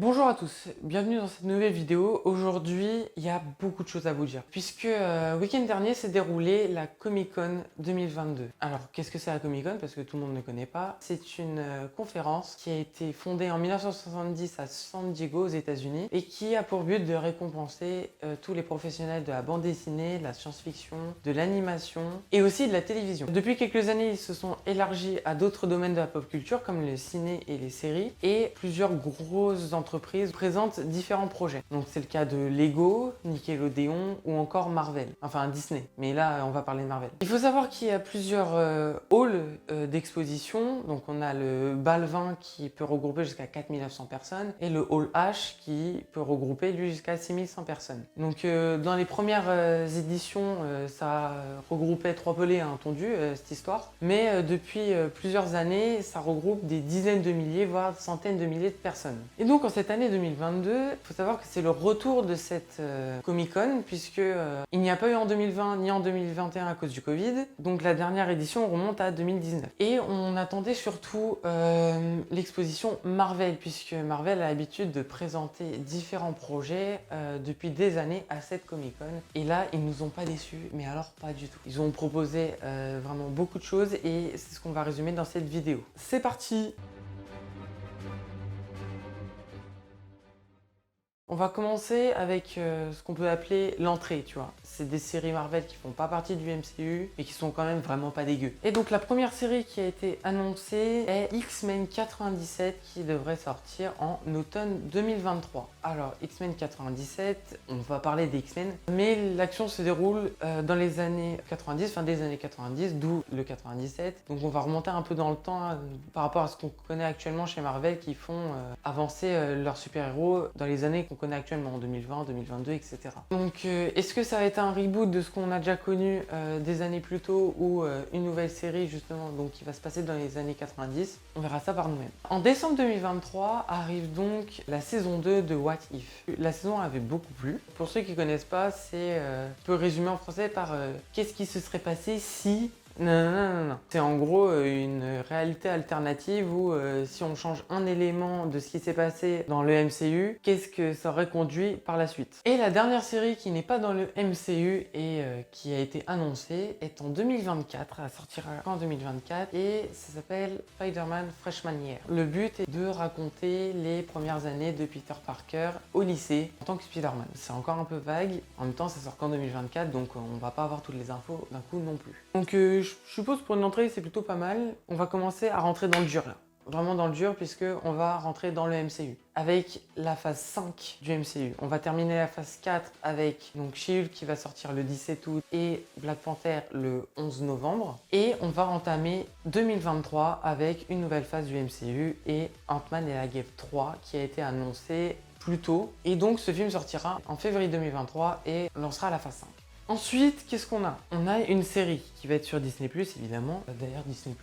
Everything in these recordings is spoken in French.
Bonjour à tous, bienvenue dans cette nouvelle vidéo. Aujourd'hui, il y a beaucoup de choses à vous dire puisque week-end dernier s'est déroulé la Comic Con 2022. Alors, qu'est-ce que c'est la Comic Con? Parce que tout le monde ne connaît pas. C'est une conférence qui a été fondée en 1970 à San Diego aux États-Unis et qui a pour but de récompenser tous les professionnels de la bande dessinée, de la science-fiction, de l'animation et aussi de la télévision. Depuis quelques années, ils se sont élargis à d'autres domaines de la pop culture comme le ciné et les séries et plusieurs grosses entreprises présentent différents projets. Donc c'est le cas de Lego, Nickelodeon ou encore Marvel. Enfin Disney, mais là on va parler de Marvel. Il faut savoir qu'il y a plusieurs halls d'exposition. Donc on a le Bal 20 qui peut regrouper jusqu'à 4900 personnes et le Hall H qui peut regrouper lui jusqu'à 6100 personnes. Donc dans les premières éditions, ça regroupait 3 pelés, hein, entendu, cette histoire. Mais depuis plusieurs années, ça regroupe des dizaines de milliers, voire des centaines de milliers de personnes. Et donc en cette année 2022, il faut savoir que c'est le retour de cette Comic Con puisque il n'y a pas eu en 2020 ni en 2021 à cause du Covid. Donc la dernière édition remonte à 2019. Et on attendait surtout l'exposition Marvel puisque Marvel a l'habitude de présenter différents projets depuis des années à cette Comic Con. Et là, ils nous ont pas déçus, mais alors pas du tout. Ils ont proposé vraiment beaucoup de choses et c'est ce qu'on va résumer dans cette vidéo. C'est parti! On va commencer avec ce qu'on peut appeler l'entrée, tu vois. C'est des séries Marvel qui font pas partie du MCU, mais qui sont quand même vraiment pas dégueu. Et donc la première série qui a été annoncée est X-Men 97 qui devrait sortir en automne 2023. Alors X-Men 97, on va parler des X-Men, mais l'action se déroule dans les années 90, fin des années 90, d'où le 97. Donc on va remonter un peu dans le temps par rapport à ce qu'on connaît actuellement chez Marvel qui font avancer leurs super-héros dans les années qu'on connaît actuellement en 2020, 2022, etc. Donc est-ce que ça va être un reboot de ce qu'on a déjà connu des années plus tôt ou une nouvelle série justement donc qui va se passer dans les années 90? On verra ça par nous-mêmes. En décembre 2023 arrive donc la saison 2 de What If. La saison avait beaucoup plu. Pour ceux qui ne connaissent pas, c'est je peux résumer en français par qu'est-ce qui se serait passé si... Non. C'est en gros une réalité alternative où si on change un élément de ce qui s'est passé dans le MCU, qu'est-ce que ça aurait conduit par la suite. Et la dernière série qui n'est pas dans le MCU et qui a été annoncée est en 2024, elle sortira en 2024 et ça s'appelle Spider-Man Freshman Year. Le but est de raconter les premières années de Peter Parker au lycée en tant que Spider-Man. C'est encore un peu vague, en même temps ça sort qu'en 2024 donc on va pas avoir toutes les infos d'un coup non plus. Donc je suppose pour une entrée c'est plutôt pas mal. On va commencer à rentrer dans le dur là. Vraiment dans le dur puisque on va rentrer dans le MCU avec la phase 5 du MCU. On va terminer la phase 4 avec donc She-Hulk qui va sortir le 17 août et Black Panther le 11 novembre. Et on va entamer 2023 avec une nouvelle phase du MCU et Ant-Man et la Guêpe 3 qui a été annoncé plus tôt. Et donc ce film sortira en février 2023 et lancera la phase 5. Ensuite, qu'est-ce qu'on a? On a une série qui va être sur Disney+, évidemment. D'ailleurs, Disney+,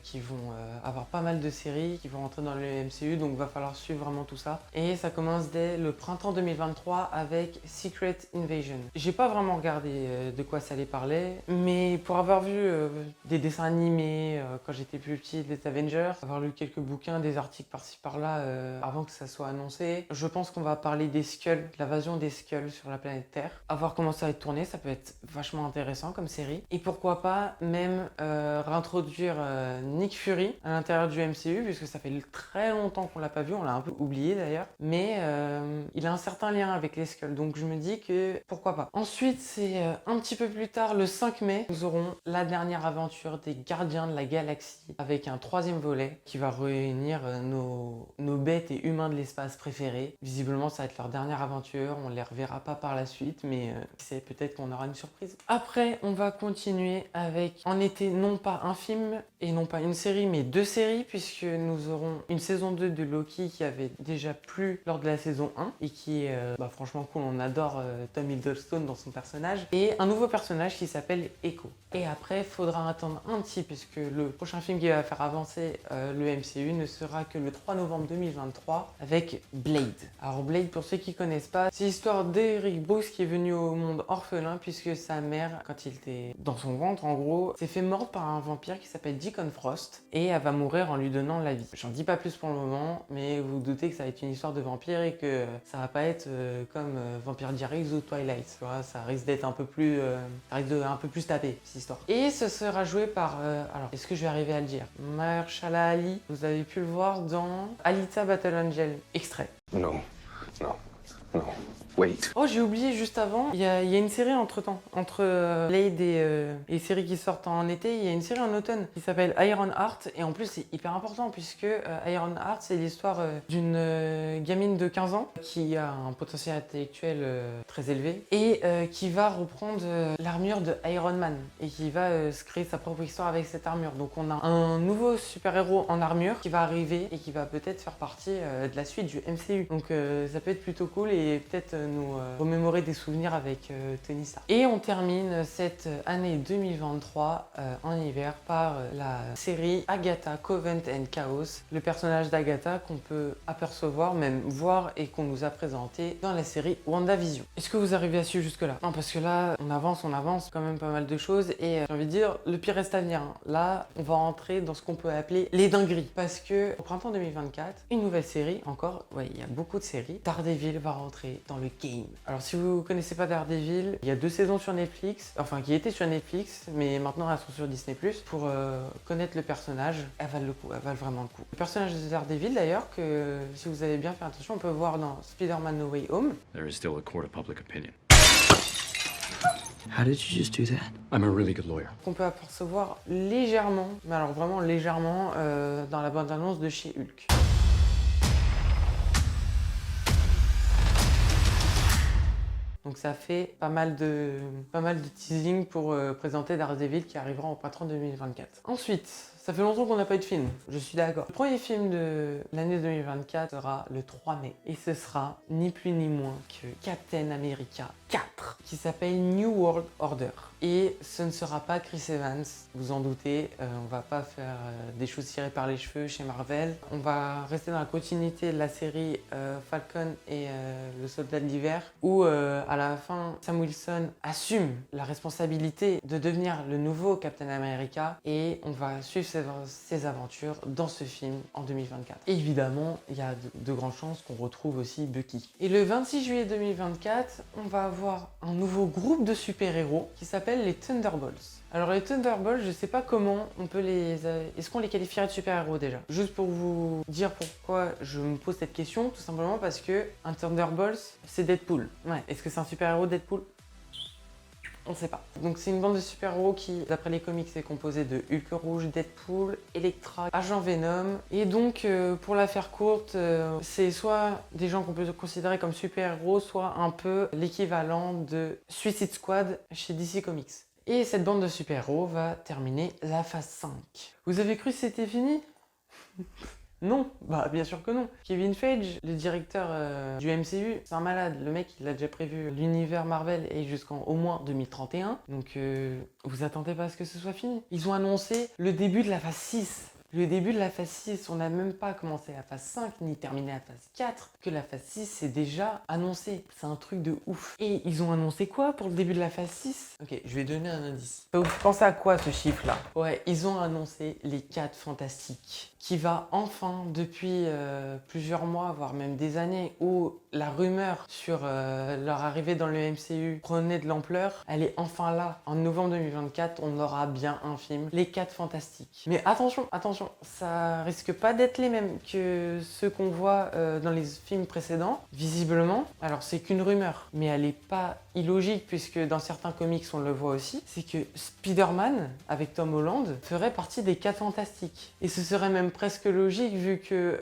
qui vont avoir pas mal de séries qui vont rentrer dans le MCU, donc va falloir suivre vraiment tout ça. Et ça commence dès le printemps 2023 avec Secret Invasion. J'ai pas vraiment regardé de quoi ça allait parler, mais pour avoir vu des dessins animés quand j'étais plus petit, des Avengers, avoir lu quelques bouquins, des articles par-ci par-là avant que ça soit annoncé, je pense qu'on va parler des Skrulls, de l'invasion des Skrulls sur la planète Terre. À voir comment ça va être tourné, ça peut être vachement intéressant comme série. Et pourquoi pas même réintroduire Nick Fury à l'intérieur du MCU, puisque ça fait très longtemps qu'on l'a pas vu, on l'a un peu oublié d'ailleurs. Mais il a un certain lien avec les Skrulls, donc je me dis que pourquoi pas. Ensuite, c'est un petit peu plus tard, le 5 mai, nous aurons la dernière aventure des Gardiens de la Galaxie, avec un 3e volet qui va réunir nos bêtes et humains de l'espace préférés. Visiblement, ça va être leur dernière aventure, on les reverra pas par la suite, mais c'est peut-être qu'on aura une surprise. Après, on va continuer avec en été non pas un film et non pas une série, mais 2 séries, puisque nous aurons une saison 2 de Loki qui avait déjà plu lors de la saison 1 et qui est franchement cool. On adore Tom Hiddleston dans son personnage et un nouveau personnage qui s'appelle Echo. Et après, faudra attendre un petit puisque le prochain film qui va faire avancer le MCU ne sera que le 3 novembre 2023 avec Blade. Alors Blade, pour ceux qui connaissent pas, c'est l'histoire d'Eric Bruce qui est venu au monde orphelin puisque sa mère, quand il était dans son ventre, en gros, s'est fait mordre par un vampire qui s'appelle Deacon Frost et elle va mourir en lui donnant la vie. J'en dis pas plus pour le moment, mais vous vous doutez que ça va être une histoire de vampire et que ça va pas être comme Vampire Diaries ou Twilight. Tu vois, ça risque d'être un peu plus, ça risque de un peu plus taper cette histoire. Et ce sera joué par, alors, est-ce que je vais arriver à le dire, Mahershala Ali. Vous avez pu le voir dans Alita Battle Angel, extrait. No, no, no. Wait. Oh, j'ai oublié juste avant, il y a une série entre-temps, entre Blade et les séries qui sortent en été, il y a une série en automne qui s'appelle Iron Heart, et en plus c'est hyper important puisque Iron Heart c'est l'histoire d'une gamine de 15 ans qui a un potentiel intellectuel très élevé et qui va reprendre l'armure de Iron Man et qui va se créer sa propre histoire avec cette armure. Donc on a un nouveau super-héros en armure qui va arriver et qui va peut-être faire partie de la suite du MCU. Donc ça peut être plutôt cool et peut-être nous remémorer des souvenirs avec Tony Stark. Et on termine cette année 2023 en hiver par la série Agatha Coven and Chaos, le personnage d'Agatha qu'on peut apercevoir, même voir et qu'on nous a présenté dans la série WandaVision. Est-ce que vous arrivez à suivre jusque là? Non, parce que là on avance quand même pas mal de choses et j'ai envie de dire le pire reste à venir. Là on va rentrer dans ce qu'on peut appeler les dingueries parce que au printemps 2024 une nouvelle série encore, ouais il y a beaucoup de séries, Daredevil va rentrer dans le game. Alors si vous connaissez pas Daredevil, il y a 2 saisons sur Netflix, enfin qui étaient sur Netflix, mais maintenant elles sont sur Disney+. Pour connaître le personnage, elles valent le coup, elles valent vraiment le coup. Le personnage de Daredevil d'ailleurs, que si vous avez bien fait attention, on peut voir dans Spider-Man No Way Home. There is still a court of public opinion. How did you just do that? I'm a really good lawyer. Qu'on peut apercevoir légèrement, mais alors vraiment légèrement, dans la bande-annonce de chez Hulk. Donc ça fait pas mal de teasing pour présenter Daredevil qui arrivera au printemps 2024. Ensuite, ça fait longtemps qu'on n'a pas eu de film, je suis d'accord. Le premier film de l'année 2024 sera le 3 mai. Et ce sera ni plus ni moins que Captain America 4, qui s'appelle New World Order. Et ce ne sera pas Chris Evans, vous en doutez, on va pas faire des choses tirées par les cheveux chez Marvel. On va rester dans la continuité de la série Falcon et le Soldat de l'Hiver, où à la fin, Sam Wilson assume la responsabilité de devenir le nouveau Captain America et on va suivre ses aventures dans ce film en 2024. Et évidemment, il y a de grandes chances qu'on retrouve aussi Bucky. Et le 26 juillet 2024, on va avoir un nouveau groupe de super-héros qui s'appelle les Thunderbolts. Alors les Thunderbolts, je sais pas comment on peut les... Est-ce qu'on les qualifierait de super-héros déjà? Juste pour vous dire pourquoi je me pose cette question, tout simplement parce que un Thunderbolts, c'est Deadpool. Ouais, est-ce que c'est un super-héros Deadpool? On sait pas. Donc c'est une bande de super-héros qui, d'après les comics, est composée de Hulk Rouge, Deadpool, Elektra, Agent Venom. Et donc, pour la faire courte, c'est soit des gens qu'on peut considérer comme super-héros, soit un peu l'équivalent de Suicide Squad chez DC Comics. Et cette bande de super-héros va terminer la phase 5. Vous avez cru que c'était fini? Non, bah bien sûr que non. Kevin Feige, le directeur du MCU, c'est un malade. Le mec, il a déjà prévu l'univers Marvel et jusqu'en au moins 2031. Donc vous attendez pas à ce que ce soit fini. Ils ont annoncé le début de la phase 6. Le début de la phase 6, on n'a même pas commencé la phase 5 ni terminé la phase 4, que la phase 6 c'est déjà annoncé. C'est un truc de ouf. Et ils ont annoncé quoi pour le début de la phase 6? Ok, je vais donner un indice. Vous pensez à quoi ce chiffre là? Ouais, ils ont annoncé les 4 Fantastiques, qui va enfin, depuis plusieurs mois, voire même des années, où la rumeur sur leur arrivée dans le MCU prenait de l'ampleur, elle est enfin là. En novembre 2024, on aura bien un film, les 4 Fantastiques. Mais attention, ça risque pas d'être les mêmes que ceux qu'on voit dans les films précédents, visiblement. Alors c'est qu'une rumeur, mais elle est pas illogique, puisque dans certains comics on le voit aussi, c'est que Spider-Man, avec Tom Holland, ferait partie des 4 Fantastiques. Et ce serait même presque logique, vu que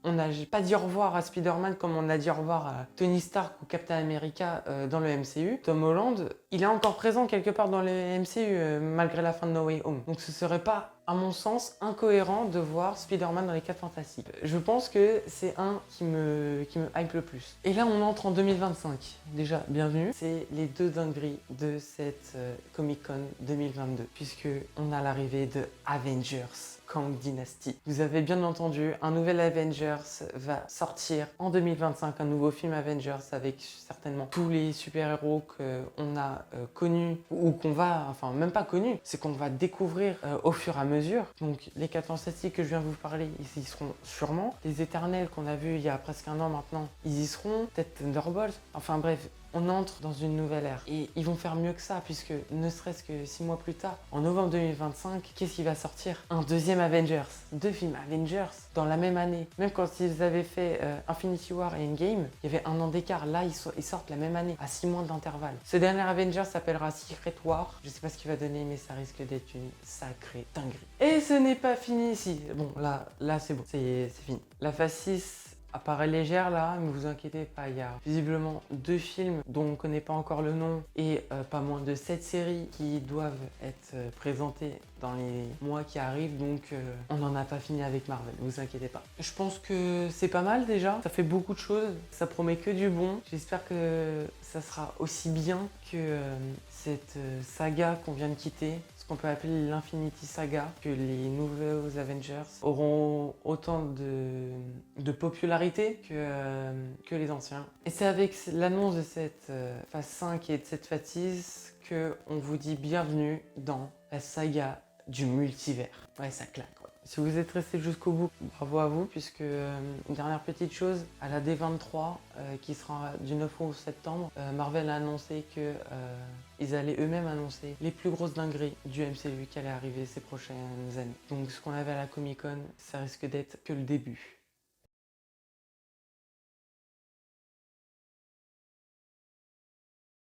on n'a pas dit au revoir à Spider-Man comme on a dit au revoir à Tony Stark ou Captain America dans le MCU. Tom Holland, il est encore présent quelque part dans le MCU malgré la fin de No Way Home. Donc ce serait pas, à mon sens, incohérent de voir Spider-Man dans les 4 Fantastiques. Je pense que c'est un qui me hype le plus. Et là, on entre en 2025. Déjà, bienvenue. C'est les 2 dingueries de cette Comic Con 2022, puisque on a l'arrivée de Avengers. Kang Dynasty. Vous avez bien entendu, un nouvel Avengers va sortir en 2025, un nouveau film Avengers avec certainement tous les super-héros qu'on a connus ou qu'on va, enfin même pas connus, c'est qu'on va découvrir au fur et à mesure. Donc les 4 Fantastiques que je viens de vous parler, ils y seront sûrement. Les Éternels qu'on a vus il y a presque un an maintenant, ils y seront. Peut-être Thunderbolts. Enfin bref, on entre dans une nouvelle ère. Et ils vont faire mieux que ça, puisque ne serait-ce que 6 mois plus tard, en novembre 2025, qu'est-ce qui va sortir? Un deuxième Avengers. 2 films Avengers dans la même année. Même quand ils avaient fait Infinity War et Endgame, il y avait un an d'écart. Là, ils sortent la même année, à 6 mois d'intervalle. Ce dernier Avengers s'appellera Secret War. Je sais pas ce qu'il va donner, mais ça risque d'être une sacrée dinguerie. Et ce n'est pas fini ici. Bon, là c'est bon. C'est fini. La phase 6 apparaît légère là, mais vous inquiétez pas, il y a visiblement 2 films dont on ne connaît pas encore le nom et pas moins de 7 séries qui doivent être présentées dans les mois qui arrivent, donc on n'en a pas fini avec Marvel, vous inquiétez pas. Je pense que c'est pas mal déjà, ça fait beaucoup de choses, ça promet que du bon. J'espère que ça sera aussi bien que cette saga qu'on vient de quitter, ce qu'on peut appeler l'Infinity Saga, que les nouveaux Avengers auront autant de popularité que les anciens. Et c'est avec l'annonce de cette phase 5 et de cette phase 6 qu'on vous dit bienvenue dans la saga du multivers. Ouais, ça claque. Ouais. Si vous êtes resté jusqu'au bout, bravo à vous, puisque une dernière petite chose, à la D23, qui sera du 9 au septembre, Marvel a annoncé que ils allaient eux-mêmes annoncer les plus grosses dingueries du MCU qui allaient arriver ces prochaines années. Donc ce qu'on avait à la Comic Con, ça risque d'être que le début.